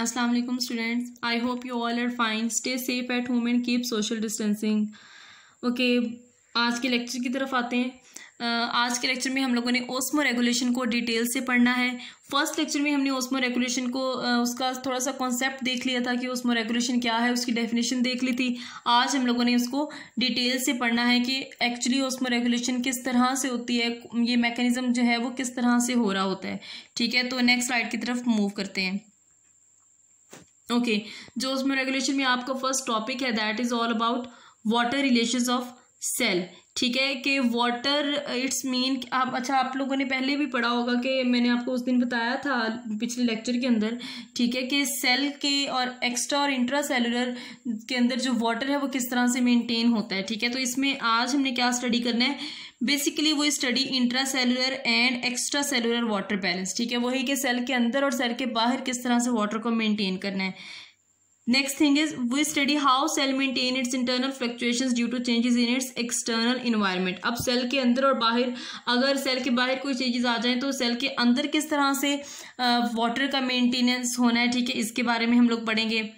Assalamu alaikum students. I hope you all are fine. Stay safe at home and keep social distancing. Okay, आज के lecture की तरफ आते हैं। आज के लेक्चर में हम लोगों ने ओस्मो रेगुलेशन को डिटेल से पढ़ना है। फर्स्ट लेक्चर में हमने ओस्मो रेगुलेशन को उसका थोड़ा सा कॉन्सेप्ट देख लिया था कि ओस्मो रेगुलेशन क्या है, उसकी डेफिनेशन देख ली थी। आज हम लोगों ने उसको डिटेल से पढ़ना है कि एक्चुअली ओस्मो रेगुलेशन किस तरह से होती है, ये मैकेनिज्म जो है वो किस तरह से हो रहा होता है। ठीक है, तो नेक्स्ट स्लाइड की तरफ मूव करते हैं। ओके, जो ओस्मो रेगुलेशन में आपका फर्स्ट टॉपिक है that is all about water relations of cell. ठीक है, कि वाटर इट्स मीन आप लोगों ने पहले भी पढ़ा होगा कि मैंने आपको उस दिन बताया था पिछले लेक्चर के अंदर। ठीक है, कि सेल के और एक्स्ट्रा और इंट्रा सेलुलर के अंदर जो वाटर है वो किस तरह से मेंटेन होता है। ठीक है, तो इसमें आज हमने क्या स्टडी करना है, बेसिकली वो study intra cellular and extra cellular water balance. ठीक है, वही कि सेल के अंदर और सेल के बाहर किस तरह से वाटर को मेंटेन करना है। Next thing is we study how cell maintain its internal fluctuations due to changes in its external environment. अब सेल के अंदर और बाहर, अगर सेल के बाहर कोई चेंजेस आ जाए तो सेल के अंदर किस तरह से वाटर का मेंटेनेंस होना है। ठीक है, इसके बारे में हम लोग पढ़ेंगे।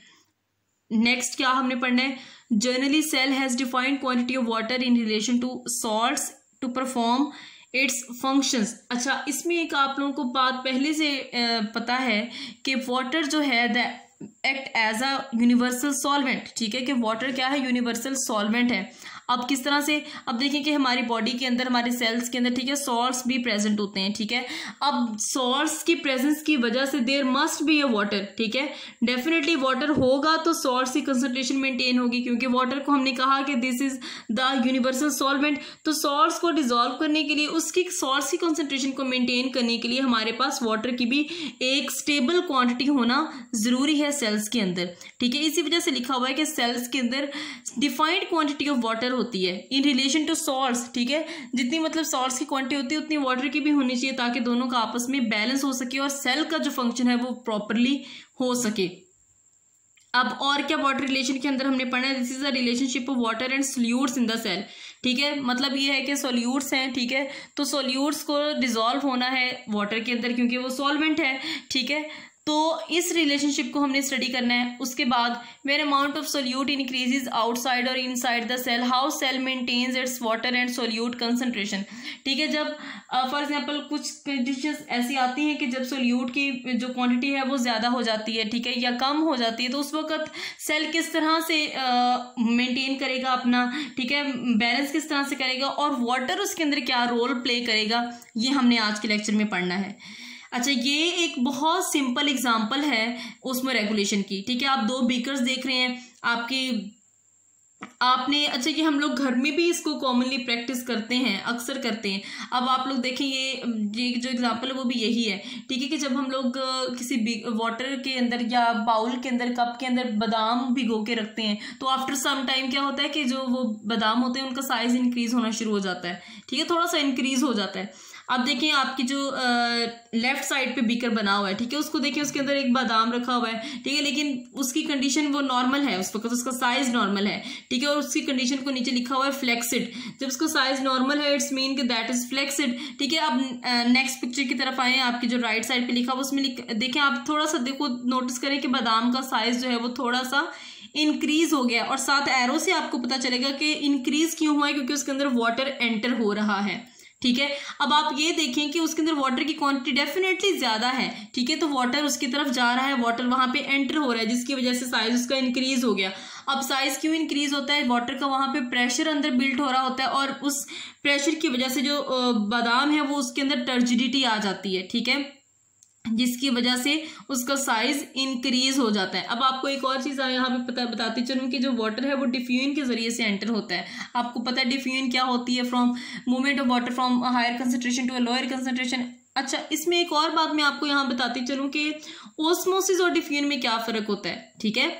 नेक्स्ट क्या हमने पढ़ना है, generally cell has defined quantity of water in relation to salts to perform its functions. अच्छा, इसमें एक आप लोगों को बात पहले से पता है कि वाटर जो है the act as a universal solvent. ठीक है, कि वाटर क्या है, यूनिवर्सल सॉल्वेंट है। अब किस तरह से, अब देखिए कि हमारी बॉडी के अंदर, हमारे सेल्स के अंदर, ठीक है, सॉल्ट्स भी प्रेजेंट होते हैं। ठीक है, अब सॉल्ट्स की प्रेजेंस की वजह से there must be a water. ठीक है, डेफिनेटली वाटर होगा तो सॉल्ट्स की कंसंट्रेशन मेंटेन होगी, क्योंकि वाटर को हमने कहा कि this is the universal solvent. तो सॉल्ट्स को डिजोल्व करने के लिए, उसकी सॉल्ट्स की कंसंट्रेशन को मेंटेन करने के लिए हमारे पास वाटर की भी एक स्टेबल क्वांटिटी होना जरूरी है सेल्स के अंदर। ठीक है, इसी वजह से लिखा हुआ है कि सेल्स के अंदर डिफाइंड क्वांटिटी ऑफ वाटर होती है इन रिलेशन टू सॉल्ट्स। ठीक है, जितनी मतलब सॉल्ट्स की क्वांटिटी होती है उतनी वाटर की भी होनी चाहिए, ताकि दोनों का आपस में बैलेंस हो सके और सेल का जो फंक्शन है वो प्रॉपरली हो सके। अब और क्या वाटर रिलेशन के अंदर हमने पढ़ा है, this is the relationship of water and solutes in the cell. ठीक है, मतलब ये है कि सोल्यूट्स हैं। ठीक है, तो सोल्यूट्स को डिजोल्व होना है वाटर के अंदर क्योंकि वो सॉल्वेंट है। ठीक है, तो इस रिलेशनशिप को हमने स्टडी करना है। उसके बाद where amount of solute increases outside और inside the cell, how cell maintains its water and solute concentration. ठीक है, जब फॉर एग्जांपल कुछ कंडीशंस ऐसी आती हैं कि जब सोल्यूट की जो क्वांटिटी है वो ज़्यादा हो जाती है, ठीक है, या कम हो जाती है, तो उस वक्त सेल किस तरह से मेंटेन करेगा अपना, ठीक है, बैलेंस किस तरह से करेगा और वाटर उसके अंदर क्या रोल प्ले करेगा, ये हमने आज के लेक्चर में पढ़ना है। अच्छा, ये एक बहुत सिंपल एग्जांपल है ओस्मो रेगुलेशन की। ठीक है, आप दो बीकर्स देख रहे हैं आपने अच्छा, ये हम लोग घर में भी इसको कॉमनली प्रैक्टिस करते हैं, अक्सर करते हैं। अब आप लोग देखें, ये जो एग्जांपल है वो भी यही है। ठीक है, कि जब हम लोग किसी वाटर के अंदर या बाउल के अंदर, कप के अंदर बादाम भिगो के रखते हैं, तो आफ्टर सम टाइम क्या होता है कि जो वो बादाम होते हैं उनका साइज इंक्रीज होना शुरू हो जाता है। ठीक है, थोड़ा सा इंक्रीज हो जाता है। अब देखिए आपकी जो लेफ्ट साइड पे बीकर बना हुआ है, ठीक है, उसको देखिए, उसके अंदर एक बादाम रखा हुआ है। ठीक है, लेकिन उसकी कंडीशन वो नॉर्मल है, उस वक्त उसका साइज नॉर्मल है। ठीक है, और उसकी कंडीशन को नीचे लिखा हुआ है फ्लेक्सिड। जब उसका साइज नॉर्मल है इट्स मीन कि दैट इज फ्लेक्सिड। ठीक है, अब नेक्स्ट पिक्चर की तरफ आए, आपकी जो राइट साइड पे लिखा हुआ उसमें देखें आप, थोड़ा सा देखो, नोटिस करें कि बादाम का साइज जो है वो थोड़ा सा इंक्रीज हो गया, और साथ एरो से आपको पता चलेगा कि इंक्रीज क्यों हुआ है, क्योंकि उसके अंदर वाटर एंटर हो रहा है। ठीक है, अब आप ये देखें कि उसके अंदर वाटर की क्वांटिटी डेफिनेटली ज्यादा है। ठीक है, तो वाटर उसकी तरफ जा रहा है, वाटर वहां पे एंटर हो रहा है, जिसकी वजह से साइज उसका इंक्रीज हो गया। अब साइज क्यों इंक्रीज होता है, वाटर का वहां पे प्रेशर अंदर बिल्ट हो रहा होता है, और उस प्रेशर की वजह से जो बादाम है वो उसके अंदर टर्जिडिटी आ जाती है। ठीक है, जिसकी वजह से उसका साइज इंक्रीज हो जाता है। अब आपको एक और चीज़ यहाँ पे बताती चलूँ कि जो वाटर है वो डिफ्यूजन के जरिए से एंटर होता है। आपको पता है डिफ्यूजन क्या होती है, from movement of water from higher concentration to a lower concentration. अच्छा, इसमें एक और बात मैं आपको यहाँ बताती चलूँ कि ओस्मोसिस और डिफ्यूजन में क्या फ़र्क होता है। ठीक है,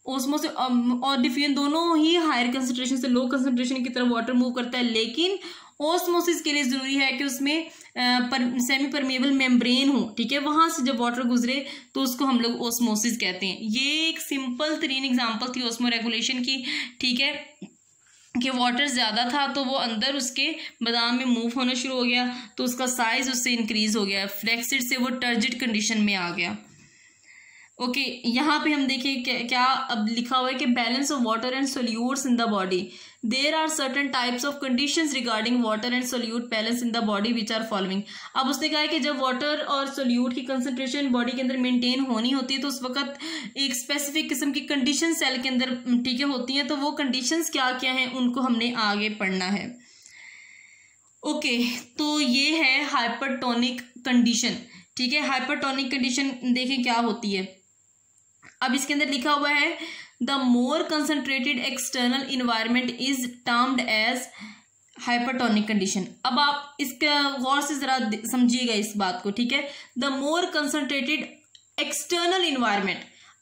ओस्मोसिस और डिफ्यूजन दोनों ही हायर कंसंट्रेशन से लो कंसंट्रेशन की तरफ वाटर मूव करता है, लेकिन ओस्मोसिस के लिए जरूरी है कि उसमें सेमी परमेबल मेम्ब्रेन हो। ठीक है, वहां से जब वाटर गुजरे तो उसको हम लोग ओस्मोसिस कहते हैं। ये एक सिंपल तरीन एग्जांपल थी ओस्मो रेगुलेशन की। ठीक है, कि वाटर ज़्यादा था तो वो अंदर उसके बादाम में मूव होना शुरू हो गया, तो उसका साइज उससे इंक्रीज हो गया, फ्लेक्सिड से वो टर्जिड कंडीशन में आ गया। ओके यहाँ पे हम देखिए क्या अब लिखा हुआ है कि balance of water and solutes in the body, there are certain types of conditions regarding water and solute balance in the body which are following. अब उसने कहा है कि जब वाटर और सोल्यूट की कंसंट्रेशन बॉडी के अंदर मेंटेन होनी होती है तो उस वक्त एक स्पेसिफिक किस्म की कंडीशन सेल के अंदर ठीक है होती हैं, तो वो कंडीशंस क्या क्या हैं उनको हमने आगे पढ़ना है। ओके तो ये है हाइपरटोनिक कंडीशन, ठीक है। हाइपरटोनिक कंडीशन देखें क्या होती है। अब इसके अंदर लिखा हुआ है the more concentrated external environment is termed as hypertonic condition. अब आप इसका गौर से जरा समझिएगा इस बात को, ठीक है। The more concentrated external environment,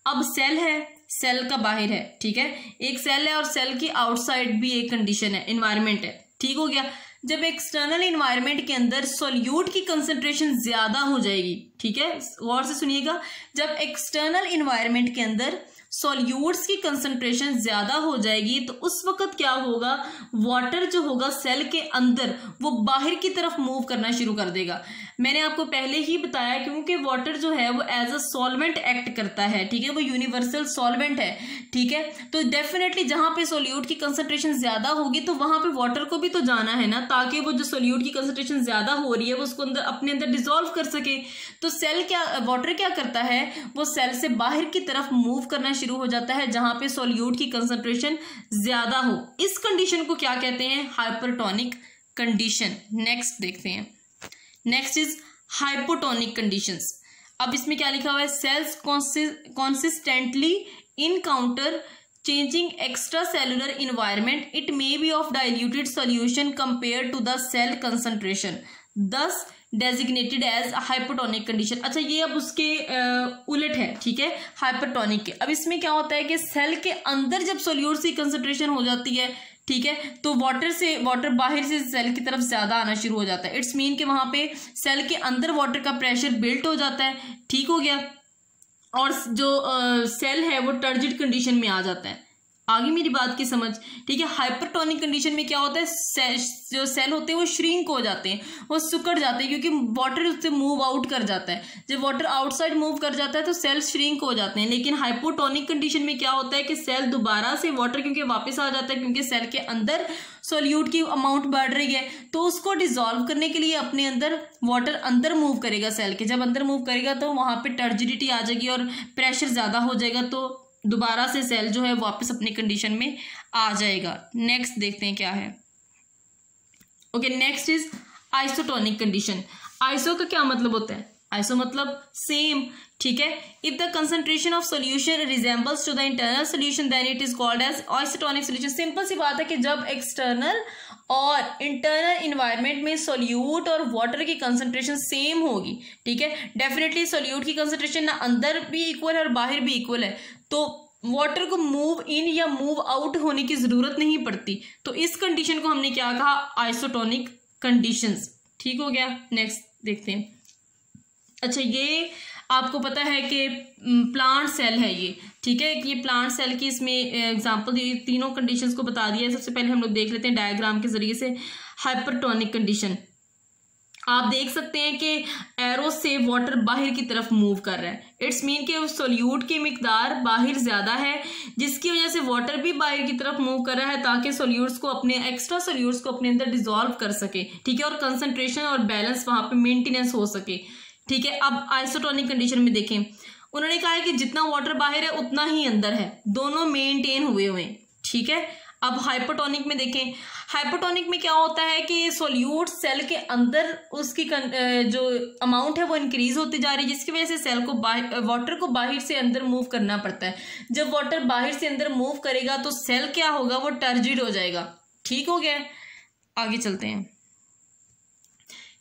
अब सेल है, सेल का बाहर है, ठीक है, एक सेल है और सेल की आउटसाइड भी एक कंडीशन है, इन्वायरमेंट है, ठीक हो गया। जब एक्सटर्नल इन्वायरमेंट के अंदर सोल्यूट की कंसंट्रेशन ज्यादा हो जाएगी, ठीक है, गौर से सुनिएगा, जब एक्सटर्नल इन्वायरमेंट के अंदर सॉल्यूट्स की कंसंट्रेशन ज्यादा हो जाएगी तो उस वक्त क्या होगा, वाटर जो होगा सेल के अंदर वो बाहर की तरफ मूव करना शुरू कर देगा। मैंने आपको पहले ही बताया क्योंकि वाटर जो है वो एज अ सॉल्वेंट एक्ट करता है, ठीक है, वो यूनिवर्सल सॉल्वेंट है, ठीक है। तो डेफिनेटली जहां पे सोल्यूट की कंसंट्रेशन ज्यादा होगी तो वहां पे वाटर को भी तो जाना है ना, ताकि वो जो सोल्यूट की कंसंट्रेशन ज्यादा हो रही है वो उसको अंदर अपने अंदर डिसॉल्व कर सके। तो सेल क्या, वाटर क्या करता है, वो सेल से बाहर की तरफ मूव करना शुरू हो जाता है जहां पे सोल्यूट की कंसंट्रेशन ज्यादा हो। इस कंडीशन को क्या कहते हैं, हाइपरटोनिक कंडीशन। नेक्स्ट देखते हैं, नेक्स्ट इज हाइपोटोनिक कंडीशंस। अब इसमें क्या लिखा हुआ है, cells consistently encounter changing extracellular environment, it may be of diluted solution compared to the cell concentration, thus designated as hypotonic condition. अच्छा ये अब उसके उलट है, ठीक है, हाइपरटोनिक के। अब इसमें क्या होता है कि सेल के अंदर जब सोल्यूट्स की कंसंट्रेशन हो जाती है, ठीक है, तो वाटर बाहर से सेल की तरफ ज्यादा आना शुरू हो जाता है। इट्स मीन कि वहां पे सेल के अंदर वाटर का प्रेशर बिल्ट हो जाता है, ठीक हो गया, और जो सेल है वो टर्जिड कंडीशन में आ जाता है। आगे मेरी बात की समझ, ठीक है। हाइपरटोनिक कंडीशन में क्या होता है, जो सेल होते हैं वो श्रिंक हो जाते हैं, वो सिकुड़ जाते हैं क्योंकि वाटर उससे मूव आउट कर जाता है। जब वाटर आउटसाइड मूव कर जाता है तो सेल श्रिंक हो जाते हैं। लेकिन हाइपोटोनिक कंडीशन में क्या होता है कि सेल दोबारा से वाटर क्योंकि वापस आ जाता है, क्योंकि सेल के अंदर सोल्यूट की अमाउंट बढ़ रही है, तो उसको डिसॉल्व करने के लिए अपने अंदर वाटर अंदर मूव करेगा सेल के। जब अंदर मूव करेगा तो वहां पे टर्जिडिटी आ जाएगी और प्रेशर ज्यादा हो जाएगा, तो दोबारा से सेल जो है वापस अपनी कंडीशन में आ जाएगा। नेक्स्ट देखते हैं क्या है। Okay next is isotonic condition. Iso का क्या मतलब होता है, आइसो मतलब सेम, ठीक है। If the concentration of solution resembles to the internal solution then it is called as isotonic solution. Simple सी बात है कि जब एक्सटर्नल और इंटरनल इन्वायरमेंट में सोल्यूट और वाटर की कंसंट्रेशन सेम होगी, ठीक है, डेफिनेटली सोल्यूट की कंसंट्रेशन ना अंदर भी इक्वल है और बाहर भी इक्वल है, तो वाटर को मूव इन या मूव आउट होने की जरूरत नहीं पड़ती। तो इस कंडीशन को हमने क्या कहा, आइसोटोनिक कंडीशंस, ठीक हो गया। नेक्स्ट देखते हैं। अच्छा ये आपको पता है कि प्लांट सेल है ये, ठीक है, ये प्लांट सेल की इसमें एग्जांपल दी, तीनों कंडीशंस को बता दिया है। सबसे पहले हम लोग देख लेते हैं डायग्राम के जरिए से हाइपरटोनिक कंडीशन। आप देख सकते हैं कि एरो से वाटर बाहर की तरफ मूव कर रहा है। इट्स मीन कि सोल्यूट की मिकदार बाहर ज्यादा है, जिसकी वजह से वाटर भी बाहर की तरफ मूव कर रहा है ताकि सोल्यूट्स को अपने एक्स्ट्रा सोल्यूट्स को अपने अंदर डिसॉल्व कर सके, ठीक है, और कंसंट्रेशन और बैलेंस वहां पे मेंटेनेंस हो सके, ठीक है। अब आइसोटोनिक कंडीशन में देखें, उन्होंने कहा है कि जितना वाटर बाहर है उतना ही अंदर है, दोनों मेंटेन हुए हुए, ठीक है। अब हाइपोटोनिक में देखें, हाइपोटोनिक में क्या होता है कि सोल्यूट सेल के अंदर उसकी जो अमाउंट है वो इंक्रीज होती जा रही है, जिसकी वजह से सेल को वाटर को बाहर से अंदर मूव करना पड़ता है। जब वाटर बाहर से अंदर मूव करेगा तो सेल क्या होगा, वो टर्जिड हो जाएगा, ठीक हो गया। आगे चलते हैं।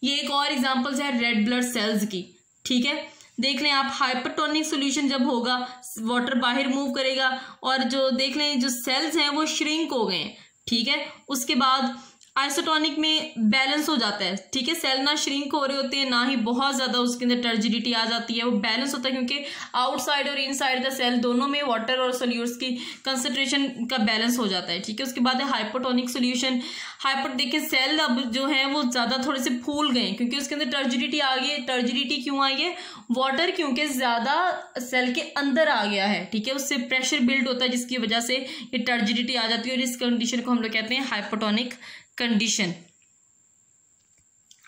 ये एक और एग्जांपल्स है रेड ब्लड सेल्स की, ठीक है, देख लें आप। हाइपरटोनिक सॉल्यूशन जब होगा वाटर बाहर मूव करेगा और जो देख लें जो सेल्स हैं वो श्रिंक हो गए हैं, ठीक है। उसके बाद आइसोटोनिक में बैलेंस हो जाता है, ठीक है। सेल ना श्रिंक हो रहे होते हैं, ना ही बहुत ज्यादा उसके अंदर टर्जिडिटी आ जाती है, वो बैलेंस होता है क्योंकि आउटसाइड और इनसाइड द सेल दोनों में वाटर और सोल्यूट्स की कंसंट्रेशन का बैलेंस हो जाता है, ठीक है। उसके बाद है हाइपोटोनिक सोल्यूशन। देखिए सेल अब जो है वो ज्यादा थोड़े से फूल गए क्योंकि उसके अंदर टर्जिडिटी आ गई है। टर्जिडिटी क्यों आई है? वाटर क्योंकि ज्यादा सेल के अंदर आ गया है, ठीक है, उससे प्रेशर बिल्ड होता है जिसकी वजह से ये टर्जिडिटी आ जाती है और इस कंडीशन को हम लोग कहते हैं हाइपोटोनिक कंडीशन।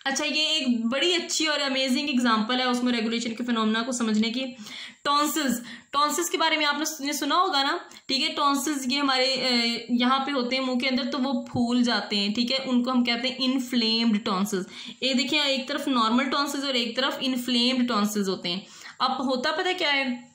अच्छा, ये एक बड़ी अच्छी और अमेजिंग एग्जांपल है उसमें रेगुलेशन के फिनोमेना को समझने की। टॉन्सिल्स के बारे में आपने सुना होगा ना, ठीक है। टॉन्सिल्स ये हमारे यहाँ पे होते हैं मुंह के अंदर, तो वो फूल जाते हैं, ठीक है, उनको हम कहते हैं इन्फ्लेम्ड टॉन्सिल्स। ये देखिए एक तरफ नॉर्मल टॉन्सिल्स और एक तरफ इन्फ्लेम्ड टॉन्सिल्स होते हैं। अब होता पता क्या है,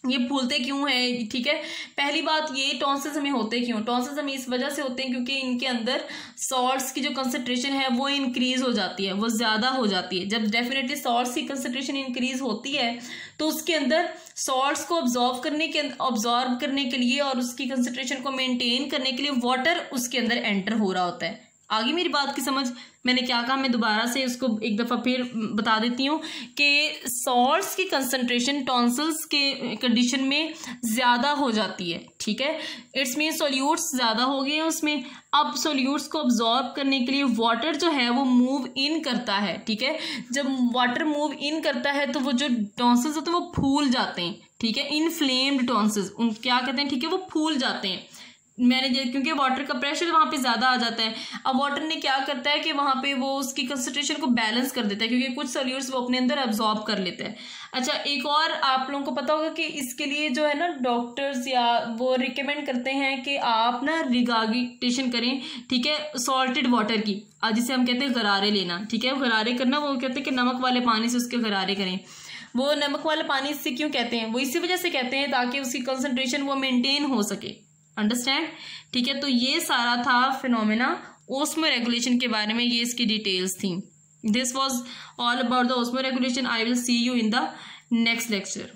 ये फूलते क्यों है, ठीक है। पहली बात ये टॉन्सिल्स हमें होते क्यों? टॉन्सिल्स हमें इस वजह से होते हैं क्योंकि इनके अंदर सॉल्ट्स की जो कंसंट्रेशन है वो इंक्रीज हो जाती है, वो ज़्यादा हो जाती है। जब डेफिनेटली सॉल्ट्स की कंसंट्रेशन इंक्रीज होती है तो उसके अंदर सॉल्ट्स को ऑब्जॉर्व करने के लिए और उसकी कंसंट्रेशन को मेंटेन करने के लिए वाटर उसके अंदर एंटर हो रहा होता है। आगे मेरी बात की समझ, मैंने क्या कहा, मैं दोबारा से उसको एक दफ़ा फिर बता देती हूँ कि सॉल्ट्स की कंसंट्रेशन टॉन्सिल्स के कंडीशन में ज़्यादा हो जाती है, ठीक है। इट्स मीन सोल्यूट्स ज़्यादा हो गए हैं उसमें। अब सोल्यूट्स को ऑब्जॉर्ब करने के लिए वाटर जो है वो मूव इन करता है, ठीक है। जब वाटर मूव इन करता है तो वो जो टॉन्सिल्स होते हैं वो फूल जाते हैं, ठीक है। इनफ्लेम्ड टॉन्सिल्स उन क्या कहते हैं, ठीक है, वो फूल जाते हैं। क्योंकि वाटर का प्रेशर वहाँ पे ज़्यादा आ जाता है। अब वाटर ने क्या करता है कि वहाँ पे वो उसकी कंसंट्रेशन को बैलेंस कर देता है क्योंकि कुछ सोल्यूट्स वो अपने अंदर अब्जॉर्ब कर लेता है। अच्छा, एक और आप लोगों को पता होगा कि इसके लिए जो है ना डॉक्टर्स या वो रिकमेंड करते हैं कि आप ना रिगार्गिटेशन करें, ठीक है, सॉल्टेड वाटर की, जिसे हम कहते हैं गरारे लेना, ठीक है। गरारे करना, वो कहते हैं कि नमक वाले पानी से उसके गरारे करें। वो नमक वाला पानी इससे क्यों कहते हैं? वो इसी वजह से कहते हैं ताकि उसकी कंसंट्रेशन वो मेंटेन हो सके, अंडरस्टैंड, ठीक है। तो ये सारा था फिनोमेना ओस्मो रेगुलेशन के बारे में, ये इसकी डिटेल्स थी। This was all about the osmo regulation. I will see you in the next lecture.